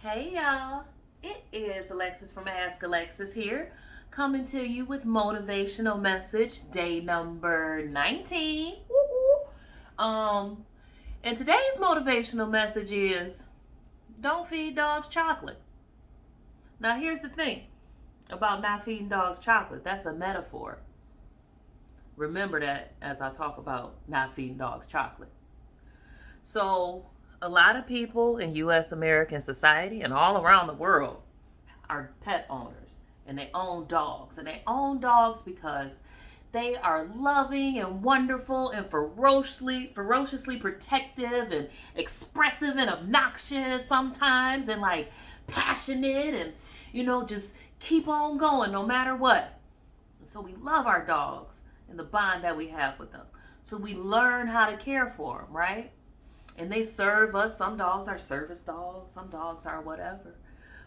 Hey y'all, it is Alexis from Ask Alexis here, coming to you with motivational message day number 19. Woo-woo. And today's motivational message is don't feed dogs chocolate. Now here's the thing about not feeding dogs chocolate. That's a metaphor. Remember that as I talk about not feeding dogs chocolate. So a lot of people in U.S. American society and all around the world are pet owners and they own dogs. And they own dogs because they are loving and wonderful and ferociously protective and expressive and obnoxious sometimes and like passionate and just keep on going no matter what. And so we love our dogs and the bond that we have with them. So we learn how to care for them, right? And they serve us. Some dogs are service dogs, some dogs are whatever.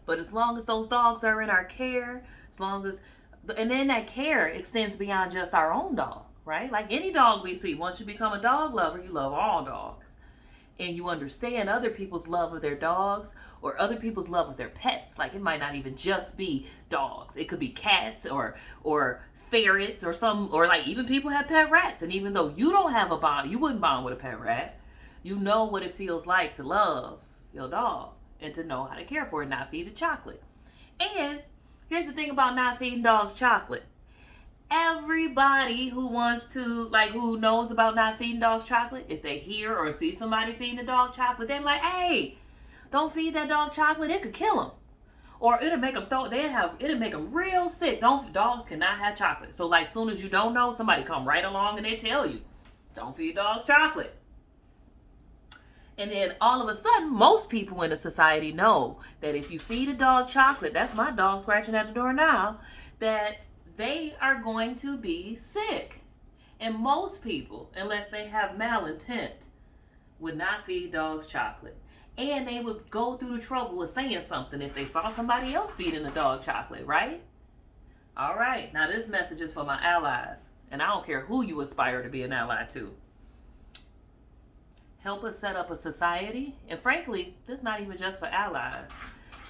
But as long as those dogs are in our care, and then that care extends beyond just our own dog, right? Like any dog we see, once you become a dog lover, you love all dogs. And you understand other people's love of their dogs or other people's love of their pets. Like it might not even just be dogs. It could be cats or ferrets or like even people have pet rats. And even though you don't have a bond, you wouldn't bond with a pet rat. You know what it feels like to love your dog and to know how to care for it, not feed it chocolate. And here's the thing about not feeding dogs chocolate. Everybody who knows about not feeding dogs chocolate, if they hear or see somebody feeding a dog chocolate, they're like, hey, don't feed that dog chocolate. It could kill them. Or it'll make them it'll make them real sick. Dogs cannot have chocolate. So like soon as you don't know, somebody come right along and they tell you, don't feed dogs chocolate. And then all of a sudden, most people in the society know that if you feed a dog chocolate, that's my dog scratching at the door now, that they are going to be sick. And most people, unless they have malintent, would not feed dogs chocolate. And they would go through the trouble of saying something if they saw somebody else feeding a dog chocolate, right? All right, now this message is for my allies. And I don't care who you aspire to be an ally to. Help us set up a society. And frankly, this is not even just for allies.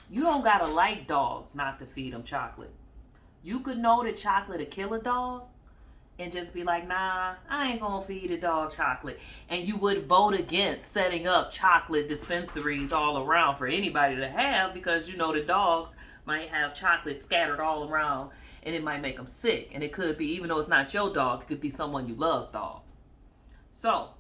You don't gotta like dogs not to feed them chocolate. You could know that chocolate would kill a dog and just be like, nah, I ain't gonna feed a dog chocolate. And you would vote against setting up chocolate dispensaries all around for anybody to have because you know the dogs might have chocolate scattered all around and it might make them sick. And it could be, even though it's not your dog, it could be someone you love's dog. So,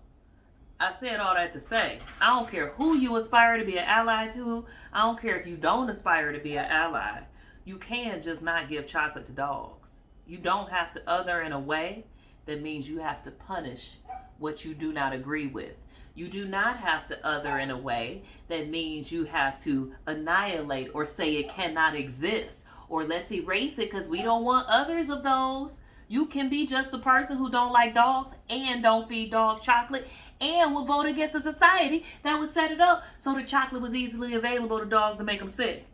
I said all that to say, I don't care who you aspire to be an ally to. I don't care if you don't aspire to be an ally. You can just not give chocolate to dogs. You don't have to other in a way that means you have to punish what you do not agree with. You do not have to other in a way that means you have to annihilate or say it cannot exist. Or let's erase it because we don't want others of those. You can be just a person who don't like dogs and don't feed dogs chocolate and will vote against a society that would set it up so the chocolate was easily available to dogs to make them sick.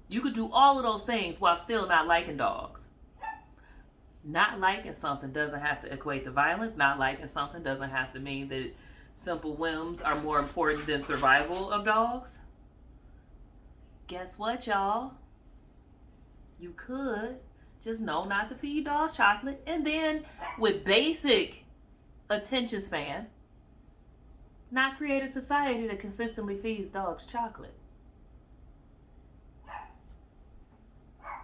You could do all of those things while still not liking dogs. Not liking something doesn't have to equate to violence. Not liking something doesn't have to mean that simple whims are more important than survival of dogs. Guess what, y'all? You could just know not to feed dogs chocolate, and then with basic attention span, not create a society that consistently feeds dogs chocolate.